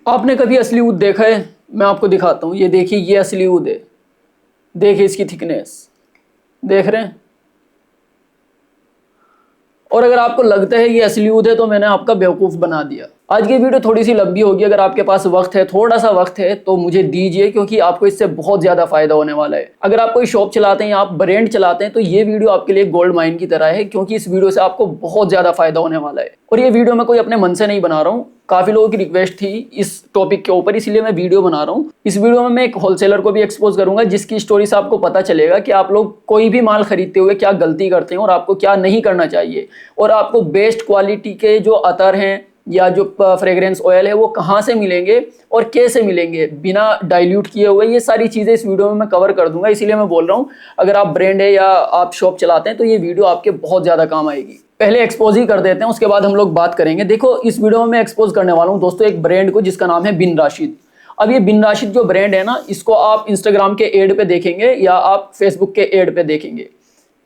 आपने कभी असली ऊद देखा है? मैं आपको दिखाता हूँ। ये देखिए, ये असली ऊद है। देखिए इसकी थिकनेस, देख रहे हैं? और अगर आपको लगता है ये असली ऊद है तो मैंने आपका बेवकूफ़ बना दिया। आज की वीडियो थोड़ी सी लंबी होगी। अगर आपके पास वक्त है, थोड़ा सा वक्त है, तो मुझे दीजिए, क्योंकि आपको इससे बहुत ज़्यादा फायदा होने वाला है। अगर आप कोई शॉप चलाते हैं या आप ब्रांड चलाते हैं तो ये वीडियो आपके लिए गोल्ड माइन की तरह है, क्योंकि इस वीडियो से आपको बहुत ज़्यादा फायदा होने वाला है। और ये वीडियो मैं कोई अपने मन से नहीं बना रहा हूँ, काफ़ी लोगों की रिक्वेस्ट थी इस टॉपिक के ऊपर, इसलिए मैं वीडियो बना रहा हूँ। इस वीडियो में मैं एक होलसेलर को भी एक्सपोज करूंगा, जिसकी स्टोरी से आपको पता चलेगा कि आप लोग कोई भी माल खरीदते हुए क्या गलती करते हैं और आपको क्या नहीं करना चाहिए, और आपको बेस्ट क्वालिटी के जो अतर हैं या जो फ्रेग्रेंस ऑयल है वो कहाँ से मिलेंगे और कैसे मिलेंगे बिना डाइल्यूट किए हुए। ये सारी चीज़ें इस वीडियो में मैं कवर कर दूंगा, इसीलिए मैं बोल रहा हूँ अगर आप ब्रांड है या आप शॉप चलाते हैं तो ये वीडियो आपके बहुत ज़्यादा काम आएगी। पहले एक्सपोज ही कर देते हैं, उसके बाद हम लोग बात करेंगे। देखो, इस वीडियो में मैं एक्सपोज करने वाला हूँ दोस्तों एक ब्रांड को जिसका नाम है बिन राशिद। अब ये बिन राशिद जो ब्रांड है ना, इसको आप इंस्टाग्राम के एड पे देखेंगे या आप फेसबुक के एड पे देखेंगे।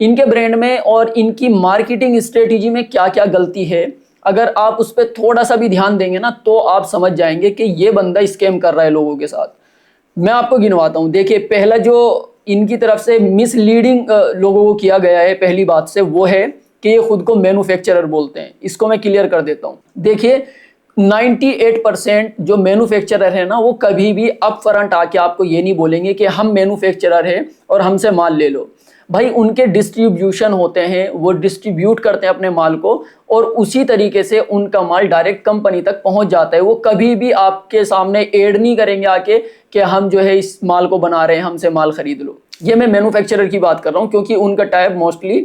इनके ब्रांड में और इनकी मार्केटिंग स्ट्रेटेजी में क्या क्या गलती है, अगर आप उस पर थोड़ा सा भी ध्यान देंगे ना तो आप समझ जाएंगे कि ये बंदा स्कैम कर रहा है लोगों के साथ। मैं आपको गिनवाता हूँ। देखिए, पहला जो इनकी तरफ से मिसलीडिंग लोगों को किया गया है पहली बात से, वो है कि ये खुद को मैन्युफैक्चरर बोलते हैं। इसको मैं क्लियर कर देता हूँ। देखिए, 98% जो मैन्युफैक्चरर है ना, वो कभी भी अप फ्रंट आके आपको ये नहीं बोलेंगे कि हम मैन्युफैक्चरर हैं और हमसे माल ले लो। भाई, उनके डिस्ट्रीब्यूशन होते हैं, वो डिस्ट्रीब्यूट करते हैं अपने माल को, और उसी तरीके से उनका माल डायरेक्ट कंपनी तक पहुंच जाता है। वो कभी भी आपके सामने एड नहीं करेंगे आके कि हम जो है इस माल को बना रहे हैं, हमसे माल खरीद लो। ये मैं मैन्युफैक्चरर की बात कर रहा हूँ, क्योंकि उनका टाइप मोस्टली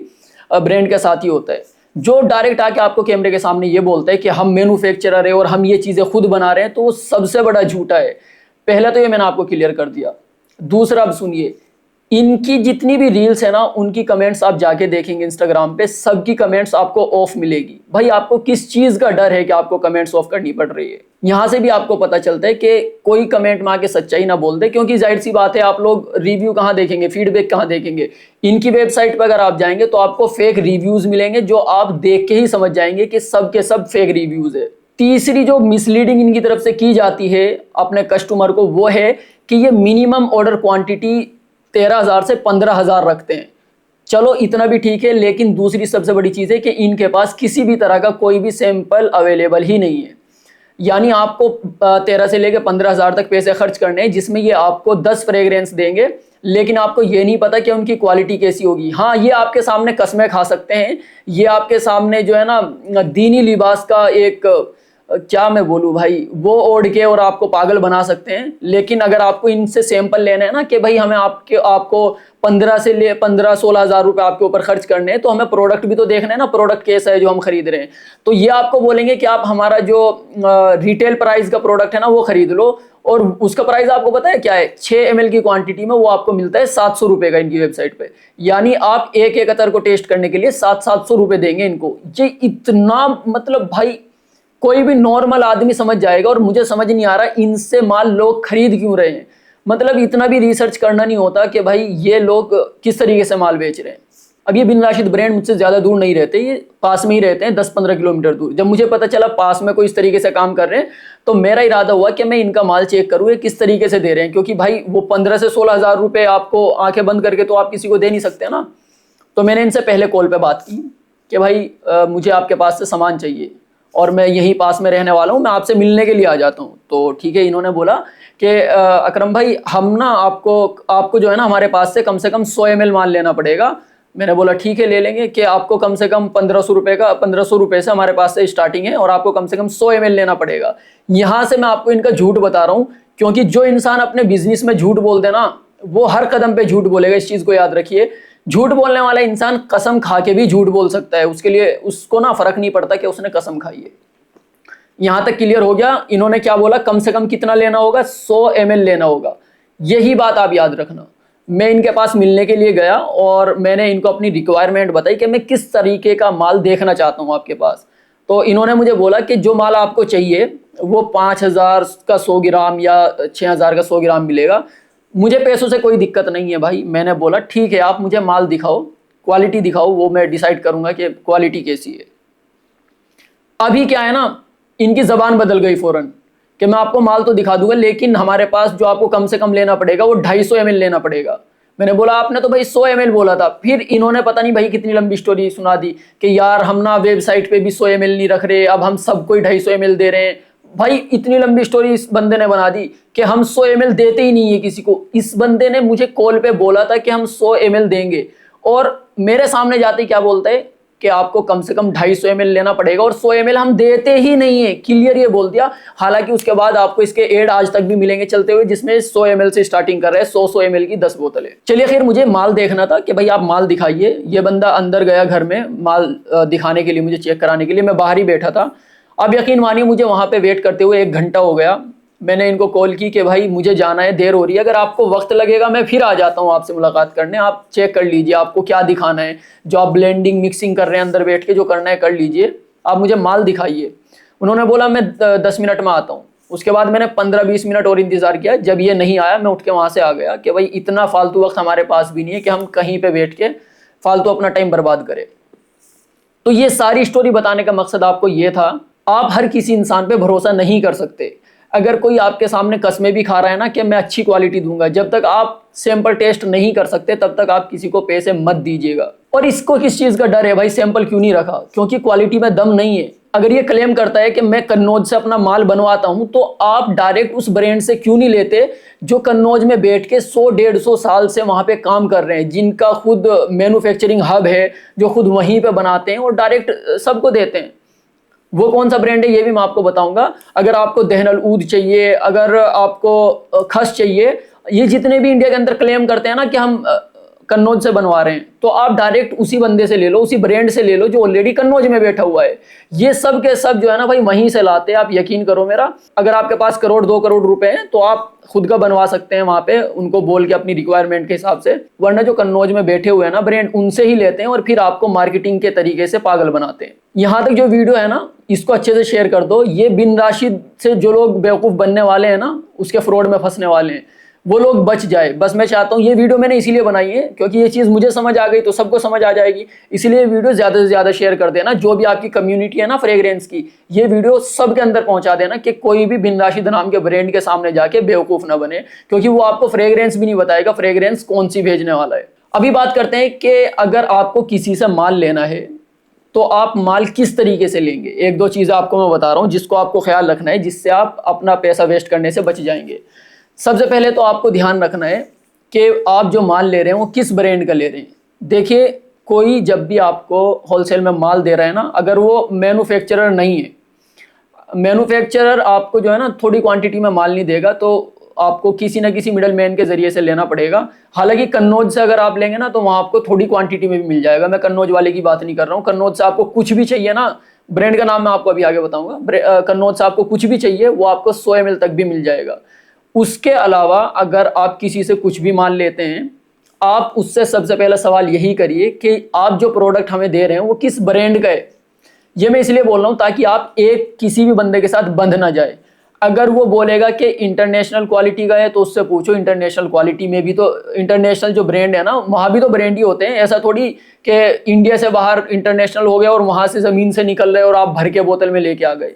ब्रांड के साथ ही होता है। जो डायरेक्ट आके आपको कैमरे के सामने ये बोलता है कि हम मैन्युफैक्चरर है और हम ये चीज़ें खुद बना रहे हैं, तो वो सबसे बड़ा झूठा है। पहला तो ये मैंने आपको क्लियर कर दिया। दूसरा, अब सुनिए, इनकी जितनी भी रील्स है ना, उनकी कमेंट्स आप जाके देखेंगे इंस्टाग्राम पे, सबकी कमेंट्स आपको ऑफ मिलेगी। भाई, आपको किस चीज़ का डर है कि आपको कमेंट्स ऑफ करनी पड़ रही है? यहाँ से भी आपको पता चलता है कि कोई कमेंट में आके सच्चाई ना बोल दे, क्योंकि जाहिर सी बात है, आप लोग रिव्यू कहाँ देखेंगे, फीडबैक कहाँ देखेंगे? इनकी वेबसाइट पर अगर आप जाएंगे तो आपको फेक रिव्यूज़ मिलेंगे, जो आप देख के ही समझ जाएंगे कि सब के सब फेक रिव्यूज़ है। तीसरी जो मिसलीडिंग इनकी तरफ से की जाती है अपने कस्टमर को, वो है कि ये मिनिमम ऑर्डर क्वांटिटी 13,000 से 15,000 रखते हैं। चलो, इतना भी ठीक है, लेकिन दूसरी सबसे बड़ी चीज़ है कि इनके पास किसी भी तरह का कोई भी सैंपल अवेलेबल ही नहीं है। यानी आपको 13 से लेकर 15,000 तक पैसे खर्च करने हैं, जिसमें ये आपको 10 फ्रेग्रेंस देंगे, लेकिन आपको ये नहीं पता कि उनकी क्वालिटी कैसी होगी। हाँ, ये आपके सामने कस्में खा सकते हैं, ये आपके सामने जो है ना दीनी लिबास का एक क्या मैं बोलूँ भाई, वो ओढ़ के और आपको पागल बना सकते हैं। लेकिन अगर आपको इनसे सैंपल लेना है ना कि भाई हमें आपको 15-16 हज़ार रुपये आपके ऊपर खर्च करने हैं, तो हमें प्रोडक्ट भी तो देखना है ना, प्रोडक्ट कैसा है जो हम खरीद रहे हैं। तो ये आपको बोलेंगे कि आप हमारा जो रिटेल प्राइस का प्रोडक्ट है ना वो खरीद लो, और उसका प्राइस आपको पता है क्या है? 6 ml की क्वांटिटी में वो आपको मिलता है 700 रुपये का इनकी वेबसाइट पे। यानी आप एक एक अतर को टेस्ट करने के लिए 700 रुपये देंगे इनको। ये इतना, मतलब भाई कोई भी नॉर्मल आदमी समझ जाएगा, और मुझे समझ नहीं आ रहा इनसे माल लोग खरीद क्यों रहे हैं। मतलब इतना भी रिसर्च करना नहीं होता कि भाई ये लोग किस तरीके से माल बेच रहे हैं। अब ये बिन राशिद ब्रांड मुझसे ज़्यादा दूर नहीं रहते, ये पास में ही रहते हैं, 10-15 किलोमीटर दूर। जब मुझे पता चला पास में कोई इस तरीके से काम कर रहे हैं, तो मेरा इरादा हुआ कि मैं इनका माल चेक करूँ ये किस तरीके से दे रहे हैं, क्योंकि भाई वो 15 से 16 हज़ार रुपये आपको आंखें बंद करके तो आप किसी को दे नहीं सकते ना। तो मैंने इनसे पहले कॉल पर बात की कि भाई मुझे आपके पास से सामान चाहिए और मैं यहीं पास में रहने वाला हूँ, मैं आपसे मिलने के लिए आ जाता हूँ। तो ठीक है, इन्होंने बोला कि अकरम भाई, हम ना आपको जो है ना हमारे पास से कम 100 ml माल लेना पड़ेगा। मैंने बोला ठीक है, ले लेंगे। कि आपको कम से कम 1500 रुपये से हमारे पास से स्टार्टिंग है, और आपको कम से कम 100 ml लेना पड़ेगा। यहाँ से मैं आपको इनका झूठ बता रहा हूँ, क्योंकि जो इंसान अपने बिजनेस में झूठ बोल दे ना, वो हर कदम पे झूठ बोलेगा। इस चीज़ को याद रखिए। झूठ बोलने वाला इंसान कसम खा के भी झूठ बोल सकता है, उसके लिए उसको ना फर्क नहीं पड़ता कि उसने कसम खाई है। यहां तक क्लियर हो गया? इन्होंने क्या बोला, कम से कम कितना लेना होगा? 100 ml लेना होगा। यही बात आप याद रखना। मैं इनके पास मिलने के लिए गया और मैंने इनको अपनी रिक्वायरमेंट बताई कि मैं किस तरीके का माल देखना चाहता हूं आपके पास। तो इन्होंने मुझे बोला कि जो माल आपको चाहिए वो 5,000 का 100 ग्राम या 6,000 का 100 ग्राम मिलेगा। मुझे पैसों से कोई दिक्कत नहीं है भाई। मैंने बोला ठीक है, आप मुझे माल दिखाओ, क्वालिटी दिखाओ, वो मैं डिसाइड करूंगा कि क्वालिटी कैसी है। अभी क्या है ना, इनकी ज़बान बदल गई फ़ौरन कि मैं आपको माल तो दिखा दूंगा, लेकिन हमारे पास जो आपको कम से कम लेना पड़ेगा वो 250 ml लेना पड़ेगा। मैंने बोला आपने तो भाई 100 ml बोला था। फिर इन्होंने पता नहीं भाई कितनी लंबी स्टोरी सुना दी कि यार हम ना वेबसाइट पे भी 100 ml नहीं रख रहे, अब हम सबको ही 250 ml दे रहे हैं। भाई इतनी लंबी स्टोरी इस बंदे ने बना दी कि हम 100 ml देते ही नहीं है किसी को। इस बंदे ने मुझे कॉल पे बोला था कि हम 100 ml देंगे, और मेरे सामने जाते ही क्या बोलता है कि आपको कम से कम 250 ml लेना पड़ेगा, और 100 ml हम देते ही नहीं है, क्लियर ये बोल दिया। हालांकि उसके बाद आपको इसके एड आज तक भी मिलेंगे चलते हुए, जिसमें 100 ml से स्टार्टिंग कर रहे हैं, 100 ml की 10 बोतलें। चलिए खैर, मुझे माल देखना था कि भाई आप माल दिखाइए। ये बंदा अंदर गया घर में माल दिखाने के लिए, मुझे चेक कराने के लिए। मैं बाहर ही बैठा था। अब यकीन मानिए मुझे वहां पे वेट करते हुए 1 घंटा हो गया। मैंने इनको कॉल की कि भाई मुझे जाना है, देर हो रही है, अगर आपको वक्त लगेगा मैं फिर आ जाता हूँ आपसे मुलाकात करने, आप चेक कर लीजिए आपको क्या दिखाना है, जो आप ब्लेंडिंग मिक्सिंग कर रहे हैं अंदर बैठ के जो करना है कर लीजिए, आप मुझे माल दिखाइए। उन्होंने बोला मैं 10 मिनट में आता हूँ। उसके बाद मैंने 15-20 मिनट और इंतजार किया। जब ये नहीं आया मैं उठ के वहां से आ गया कि भाई इतना फालतू वक्त हमारे पास भी नहीं है कि हम कहीं पे बैठ के फालतू अपना टाइम बर्बाद करें। तो ये सारी स्टोरी बताने का मकसद आपको ये था, आप हर किसी इंसान पे भरोसा नहीं कर सकते। अगर कोई आपके सामने कस्में भी खा रहा है ना कि मैं अच्छी क्वालिटी दूंगा, जब तक आप सैंपल टेस्ट नहीं कर सकते तब तक आप किसी को पैसे मत दीजिएगा। और इसको किस चीज का डर है भाई, सैंपल क्यों नहीं रखा? क्योंकि क्वालिटी में दम नहीं है। अगर ये क्लेम करता है कि मैं कन्नौज से अपना माल बनवाता हूं, तो आप डायरेक्ट उस ब्रांड से क्यों नहीं लेते जो कन्नौज में बैठ के 100-150 साल से वहां पे काम कर रहे हैं, जिनका खुद मैन्युफैक्चरिंग हब है, जो खुद वहीं पे बनाते हैं और डायरेक्ट सबको देते हैं। वो कौन सा ब्रांड है ये भी मैं आपको बताऊंगा। अगर आपको दहनल ऊद चाहिए, अगर आपको खस चाहिए, ये जितने भी इंडिया के अंदर क्लेम करते हैं ना कि हम कन्नौज से बनवा रहे हैं, तो आप डायरेक्ट उसी बंदे से ले लो, उसी ब्रांड से ले लो जो ऑलरेडी कन्नौज में बैठा हुआ है। ये सब के सब जो है ना भाई वहीं से लाते हैं, आप यकीन करो मेरा। अगर आपके पास 1-2 करोड़ रुपए हैं तो आप खुद का बनवा सकते हैं वहां पे, उनको बोल के अपनी रिक्वायरमेंट के हिसाब से। वरना जो कन्नौज में बैठे हुए हैं ना ब्रांड, उनसे ही लेते हैं और फिर आपको मार्केटिंग के तरीके से पागल बनाते हैं। यहाँ तक जो वीडियो है ना, इसको अच्छे से शेयर कर दो। ये बिन राशिद से जो लोग बेवकूफ बनने वाले हैं ना, उसके फ्रॉड में फंसने वाले हैं, वो लोग बच जाए। बस मैं चाहता हूँ, ये वीडियो मैंने इसीलिए बनाई है क्योंकि ये चीज़ मुझे समझ आ गई तो सबको समझ आ जाएगी। इसलिए वीडियो ज़्यादा से ज़्यादा शेयर कर देना। जो भी आपकी कम्युनिटी है ना फ्रेग्रेंस की, ये वीडियो सबके अंदर पहुंचा देना कि कोई भी बिन राशिद नाम के ब्रांड के सामने जाके बेवकूफ़ ना बने, क्योंकि वो आपको फ्रेग्रेंस भी नहीं बताएगा फ्रेग्रेंस कौन सी भेजने वाला है। अभी बात करते हैं कि अगर आपको किसी से माल लेना है तो आप माल किस तरीके से लेंगे। 1-2 चीज़ें आपको मैं बता रहा हूँ जिसको आपको ख्याल रखना है, जिससे आप अपना पैसा वेस्ट करने से बच जाएंगे। सबसे पहले तो आपको ध्यान रखना है कि आप जो माल ले रहे हैं वो किस ब्रांड का ले रहे हैं। देखिए, कोई जब भी आपको होलसेल में माल दे रहा है ना, अगर वो मैन्युफैक्चरर नहीं है, मैन्युफैक्चरर आपको जो है ना थोड़ी क्वांटिटी में माल नहीं देगा, तो आपको किसी ना किसी मिडल मैन के जरिए से लेना पड़ेगा। हालांकि कन्नौज से अगर आप लेंगे ना तो वहाँ आपको थोड़ी क्वांटिटी में भी मिल जाएगा। मैं कन्नौज वाले की बात नहीं कर रहा हूँ। कन्नौज से आपको कुछ भी चाहिए ना, ब्रांड का नाम मैं आपको अभी आगे बताऊंगा, कन्नौज से आपको कुछ भी चाहिए वो आपको 100 ml तक भी मिल जाएगा। उसके अलावा अगर आप किसी से कुछ भी माल लेते हैं, आप उससे सबसे पहला सवाल यही करिए कि आप जो प्रोडक्ट हमें दे रहे हैं वो किस ब्रांड का है। ये मैं इसलिए बोल रहा हूँ ताकि आप एक किसी भी बंदे के साथ बंध ना जाए। अगर वो बोलेगा कि इंटरनेशनल क्वालिटी का है तो उससे पूछो इंटरनेशनल क्वालिटी में भी तो इंटरनेशनल जो ब्रांड है ना वहाँ भी तो ब्रांड ही होते हैं। ऐसा थोड़ी कि इंडिया से बाहर इंटरनेशनल हो गया और वहाँ से ज़मीन से निकल रहे और आप भर के बोतल में लेके आ गए।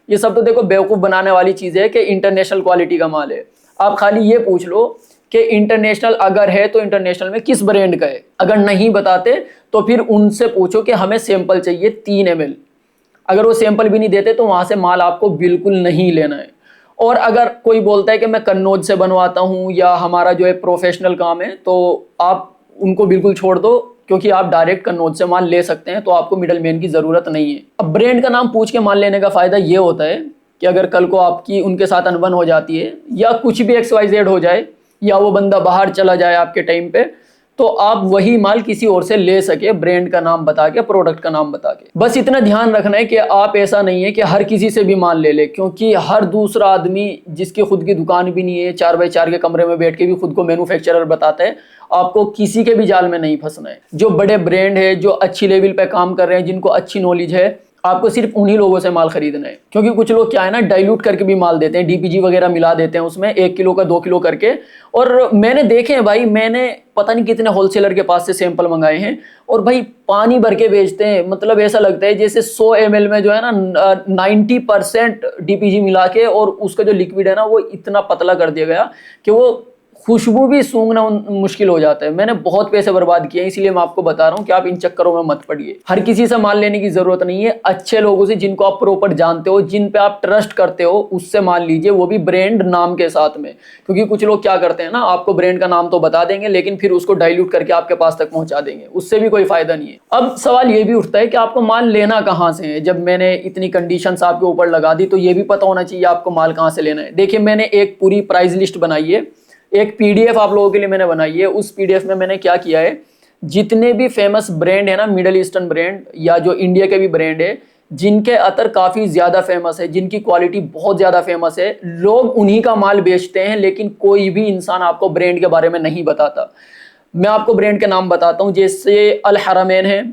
ये सब तो देखो बेवकूफ़ बनाने वाली चीज़ है कि इंटरनेशनल क्वालिटी का माल है। आप खाली ये पूछ लो कि इंटरनेशनल अगर है तो इंटरनेशनल में किस ब्रांड का है। अगर नहीं बताते तो फिर उनसे पूछो कि हमें सैंपल चाहिए 3 ml। अगर वो सैंपल भी नहीं देते तो वहाँ से माल आपको बिल्कुल नहीं लेना है। और अगर कोई बोलता है कि मैं कन्नौज से बनवाता हूँ या हमारा जो है प्रोफेशनल काम है, तो आप उनको बिल्कुल छोड़ दो, क्योंकि आप डायरेक्ट कन्नौज से माल ले सकते हैं, तो आपको मिडल मैन की ज़रूरत नहीं है। अब ब्रांड का नाम पूछ के माल लेने का फ़ायदा ये होता है कि अगर कल को आपकी उनके साथ अनबन हो जाती है या कुछ भी XYZ हो जाए या वो बंदा बाहर चला जाए आपके टाइम पे, तो आप वही माल किसी और से ले सके ब्रांड का नाम बता के, प्रोडक्ट का नाम बता के। बस इतना ध्यान रखना है कि आप ऐसा नहीं है कि हर किसी से भी माल ले ले, क्योंकि हर दूसरा आदमी जिसकी खुद की दुकान भी नहीं है 4x4 के कमरे में बैठ के भी खुद को मैन्युफैक्चरर बताता है। आपको किसी के भी जाल में नहीं फंसना है। जो बड़े ब्रांड है, जो अच्छी लेवल पे काम कर रहे हैं, जिनको अच्छी नॉलेज है, आपको सिर्फ उन्हीं लोगों से माल खरीदना है। क्योंकि कुछ लोग क्या है ना, डाइल्यूट करके भी माल देते हैं, डीपीजी वगैरह मिला देते हैं उसमें, 1 किलो का 2 किलो करके। और मैंने देखे हैं भाई, मैंने पता नहीं कितने होलसेलर के पास से सैंपल मंगाए हैं, और भाई पानी भर के बेचते हैं। मतलब ऐसा लगता है जैसे 100 ml में जो है ना 90% डीपीजी मिला के, और उसका जो लिक्विड है ना वो इतना पतला कर दिया गया कि वो खुशबू भी सूंघना मुश्किल हो जाता है। मैंने बहुत पैसे बर्बाद किए, इसलिए मैं आपको बता रहा हूँ कि आप इन चक्करों में मत पड़िए। हर किसी से माल लेने की जरूरत नहीं है, अच्छे लोगों से जिनको आप प्रॉपर जानते हो, जिन पे आप ट्रस्ट करते हो, उससे माल लीजिए, वो भी ब्रांड नाम के साथ में। क्योंकि कुछ लोग क्या करते हैं ना, आपको ब्रांड का नाम तो बता देंगे लेकिन फिर उसको डाइल्यूट करके आपके पास तक पहुंचा देंगे, उससे भी कोई फायदा नहीं है। अब सवाल ये भी उठता है कि आपको माल लेना कहाँ से है। जब मैंने इतनी कंडीशंस आपके ऊपर लगा दी तो ये भी पता होना चाहिए आपको माल कहाँ से लेना है। देखिए, मैंने एक पूरी प्राइस लिस्ट बनाई है, एक पीडीएफ आप लोगों के लिए मैंने बनाई है। उस पीडीएफ में मैंने क्या किया है, जितने भी फेमस ब्रांड है ना, मिडल ईस्टर्न ब्रांड या जो इंडिया के भी ब्रांड है, जिनके अतर काफी ज्यादा फेमस है, जिनकी क्वालिटी बहुत ज्यादा फेमस है, लोग उन्हीं का माल बेचते हैं, लेकिन कोई भी इंसान आपको ब्रांड के बारे में नहीं बताता। मैं आपको ब्रांड के नाम बताता हूँ, जैसे अल हरमैन है,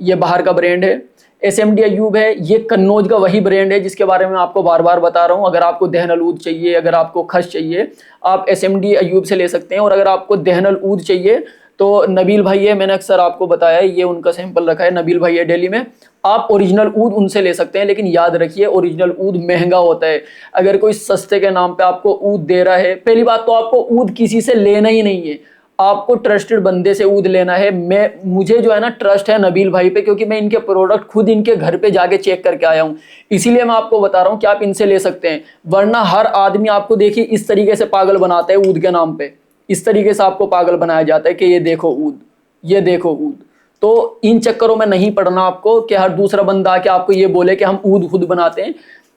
ये बाहर का ब्रांड है। एसएमडी अयूब है, ये कन्नौज का वही ब्रांड है जिसके बारे में आपको बार बार बता रहा हूँ। अगर आपको दहनल ऊद चाहिए, अगर आपको खस चाहिए, आप एसएमडी अयूब से ले सकते हैं। और अगर आपको दहनल ऊद चाहिए तो नबील भाई है, मैंने अक्सर आपको बताया है, ये उनका सैंपल रखा है, नबील भाई है दिल्ली में। आप ओरिजिनल ऊद उनसे ले सकते हैं, लेकिन याद रखिए ओरिजिनल ऊद महंगा होता है। अगर कोई सस्ते के नाम पे आपको ऊद दे रहा है, पहली बात तो आपको ऊद किसी से लेना ही नहीं है, आपको ट्रस्टेड बंदे से ऊद लेना है। मुझे जो है ना ट्रस्ट है नबील भाई पे, क्योंकि मैं इनके प्रोडक्ट खुद इनके घर पे जाके चेक करके आया हूँ, इसीलिए मैं आपको बता रहा हूँ कि आप इनसे ले सकते हैं। वरना हर आदमी आपको देखिए इस तरीके से पागल बनाता है ऊद के नाम पे, इस तरीके से आपको पागल बनाया जाता है कि ये देखो ऊद, ये देखो ऊद। तो इन चक्करों में नहीं पड़ना आपको कि हर दूसरा बंदा आके आपको ये बोले कि हम ऊद खुद बनाते हैं।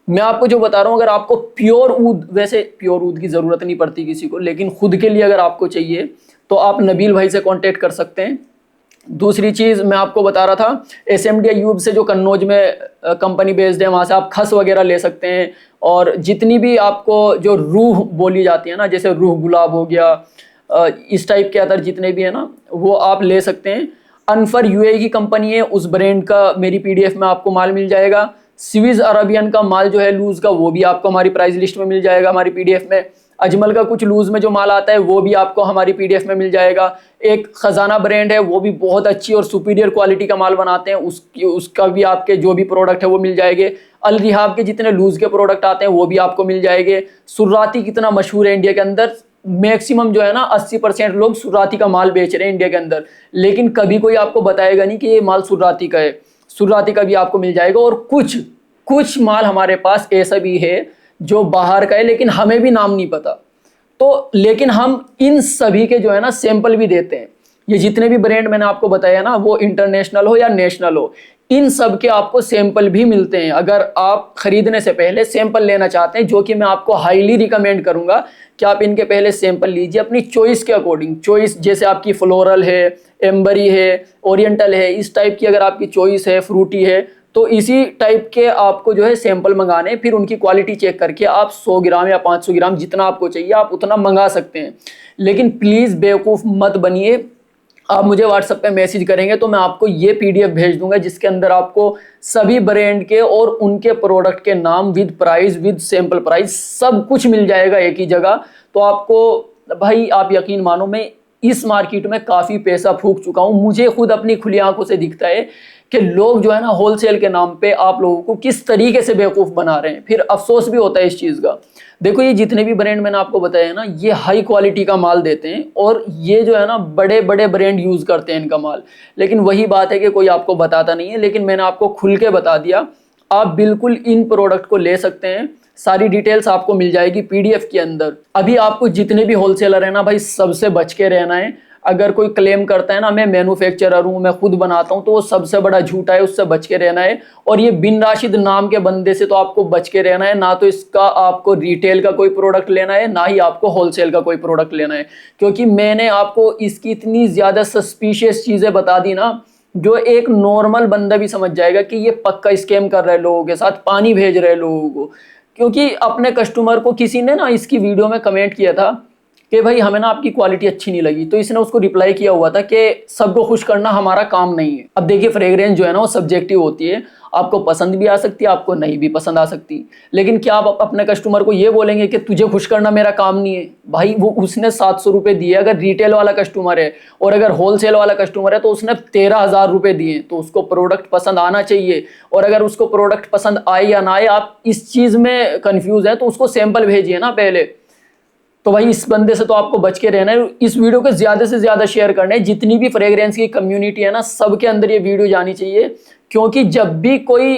मैं आपको जो बता रहा हूँ, अगर आपको प्योर ऊद, वैसे प्योर ऊद की जरूरत नहीं पड़ती किसी को, लेकिन खुद के लिए अगर आपको चाहिए तो आप नबील भाई से कांटेक्ट कर सकते हैं। दूसरी चीज़ मैं आपको बता रहा था, एसएमडी अयूब से जो कन्नौज में कंपनी बेस्ड है, वहाँ से आप खस वगैरह ले सकते हैं। और जितनी भी आपको जो रूह बोली जाती है ना, जैसे रूह गुलाब हो गया, इस टाइप के अदर जितने भी है ना, वो आप ले सकते हैं। अनफर यूएई की कंपनी है, उस ब्रांड का मेरी पीडीएफ में आपको माल मिल जाएगा। स्विस अरबियन का माल जो है लूज का, वो भी आपको हमारी प्राइस लिस्ट में मिल जाएगा, हमारी पीडीएफ में। अजमल का कुछ लूज में जो माल आता है वो भी आपको हमारी पीडीएफ में मिल जाएगा। एक खजाना ब्रांड है, वो भी बहुत अच्छी और सुपीरियर क्वालिटी का माल बनाते हैं, उसका भी आपके जो भी प्रोडक्ट है वो मिल जाएंगे। अल रिहाब के जितने लूज के प्रोडक्ट आते हैं वो भी आपको मिल जाएंगे। सुर्राती कितना मशहूर है इंडिया के अंदर, मैक्सिमम जो है ना 80% लोग सुर्राती का माल बेच रहे हैं इंडिया के अंदर, लेकिन कभी कोई आपको बताएगा नहीं कि ये माल सुर्राती का है। सुर्राती का भी आपको मिल जाएगा। और कुछ माल हमारे पास ऐसा भी है जो बाहर का है, लेकिन हमें भी नाम नहीं पता। तो लेकिन हम इन सभी के जो है ना सैंपल भी देते हैं। ये जितने भी ब्रांड मैंने आपको बताया ना, वो इंटरनेशनल हो या नेशनल हो, इन सब के आपको सैंपल भी मिलते हैं। अगर आप खरीदने से पहले सैंपल लेना चाहते हैं, जो कि मैं आपको हाईली रिकमेंड करूंगा कि आप इनके पहले सैंपल लीजिए अपनी चॉइस के अकॉर्डिंग। चॉइस जैसे आपकी फ्लोरल है, एम्बरी है, ओरिएंटल है, इस टाइप की अगर आपकी चॉइस है, फ्रूटी है, तो इसी टाइप के आपको जो है सैंपल मंगाने, फिर उनकी क्वालिटी चेक करके आप 100 ग्राम या 500 ग्राम जितना आपको चाहिए आप उतना मंगा सकते हैं। लेकिन प्लीज़ बेवकूफ़ मत बनिए। आप मुझे व्हाट्सएप पे मैसेज करेंगे तो मैं आपको ये पीडीएफ भेज दूंगा, जिसके अंदर आपको सभी ब्रांड के और उनके प्रोडक्ट के नाम with price, with sample price, सब कुछ मिल जाएगा एक ही जगह। तो आपको भाई, आप यकीन मानो, मैं इस मार्केट में काफ़ी पैसा फूंक चुका हूँ। मुझे खुद अपनी खुली आंखों से दिखता है कि लोग जो है ना होलसेल के नाम पे आप लोगों को किस तरीके से बेवकूफ़ बना रहे हैं। फिर अफसोस भी होता है इस चीज़ का। देखो, ये जितने भी ब्रांड मैंने आपको बताया ना, ये हाई क्वालिटी का माल देते हैं, और ये जो है ना बड़े बड़े ब्रांड यूज़ करते हैं इनका माल। लेकिन वही बात है कि कोई आपको बताता नहीं है, लेकिन मैंने आपको खुल के बता दिया। आप बिल्कुल इन प्रोडक्ट को ले सकते हैं, सारी डिटेल्स आपको मिल जाएगी पीडीएफ के अंदर। अभी आपको जितने भी होलसेलर है ना भाई, सबसे बच के रहना है। अगर कोई क्लेम करता है ना मैं मैन्युफैक्चरर हूँ, मैं खुद बनाता हूँ, तो वो सबसे बड़ा झूठा है, उससे बच के रहना है। और ये बिन राशिद नाम के बंदे से तो आपको बच के रहना है। ना तो इसका आपको रिटेल का कोई प्रोडक्ट लेना है, ना ही आपको होलसेल का कोई प्रोडक्ट लेना है, क्योंकि मैंने आपको इसकी इतनी ज़्यादा सस्पिशियस चीज़ें बता दी ना, जो एक नॉर्मल बंदा भी समझ जाएगा कि ये पक्का स्कैम कर रहा है लोगों के साथ, पानी भेज रहे हैं लोगों को। क्योंकि अपने कस्टमर को किसी ने ना इसकी वीडियो में कमेंट किया था कि भाई हमें ना आपकी क्वालिटी अच्छी नहीं लगी। तो इसने उसको रिप्लाई किया हुआ था कि सबको खुश करना हमारा काम नहीं है। अब देखिए फ्रेग्रेंस जो है ना वो सब्जेक्टिव होती है, आपको पसंद भी आ सकती है, आपको नहीं भी पसंद आ सकती। लेकिन क्या आप अपने कस्टमर को ये बोलेंगे कि तुझे खुश करना मेरा काम नहीं है? भाई वो उसने 700 रुपये दिए अगर रिटेल वाला कस्टमर है, और अगर होलसेल वाला कस्टमर है तो उसने 13,000 रुपये दिए। तो उसको प्रोडक्ट पसंद आना चाहिए, और अगर उसको प्रोडक्ट पसंद आए या ना आए, आप इस चीज़ में कंफ्यूज हैं तो उसको सैंपल भेजिए ना पहले। तो भाई इस बंदे से तो आपको बच के रहना है। इस वीडियो को ज़्यादा से ज़्यादा शेयर करना है, जितनी भी फ्रेग्रेंस की कम्युनिटी है ना सबके अंदर ये वीडियो जानी चाहिए। क्योंकि जब भी कोई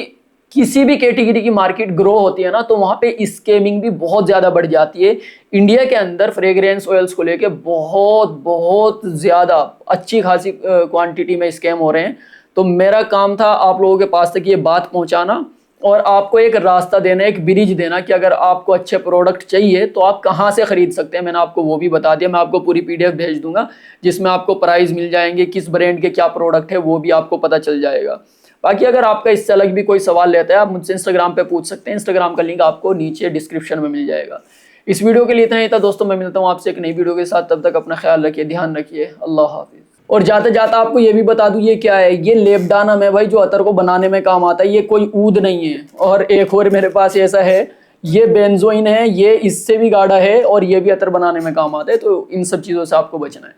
किसी भी कैटेगरी की मार्केट ग्रो होती है ना तो वहाँ पे स्कैमिंग भी बहुत ज़्यादा बढ़ जाती है। इंडिया के अंदर फ्रेग्रेंस ऑयल्स को लेके बहुत बहुत ज़्यादा अच्छी खासी क्वांटिटी में स्कैम हो रहे हैं। तो मेरा काम था आप लोगों के पास तक ये बात पहुँचाना, और आपको एक रास्ता देना, एक ब्रिज देना कि अगर आपको अच्छे प्रोडक्ट चाहिए तो आप कहाँ से ख़रीद सकते हैं। मैंने आपको वो भी बता दिया। मैं आपको पूरी PDF भेज दूंगा जिसमें आपको प्राइस मिल जाएंगे, किस ब्रांड के क्या प्रोडक्ट है वो भी आपको पता चल जाएगा। बाकी अगर आपका इससे अलग भी कोई सवाल लेता है आप मुझसे इंस्टाग्राम पे पूछ सकते हैं। इंस्टाग्राम का लिंक आपको नीचे डिस्क्रिप्शन में मिल जाएगा। इस वीडियो के लिए इतना ही था दोस्तों। मैं मिलता हूँ आपसे एक नई वीडियो के साथ। तब तक अपना ख्याल रखिए, ध्यान रखिए। अल्लाह हाफिज़। और जाते जाते आपको ये भी बता दूं ये क्या है, ये लेपडानम है भाई, जो अतर को बनाने में काम आता है। ये कोई ऊद नहीं है। और एक और मेरे पास ऐसा है, ये बेंजोइन है, ये इससे भी गाढ़ा है और ये भी अतर बनाने में काम आता है। तो इन सब चीज़ों से आपको बचना है।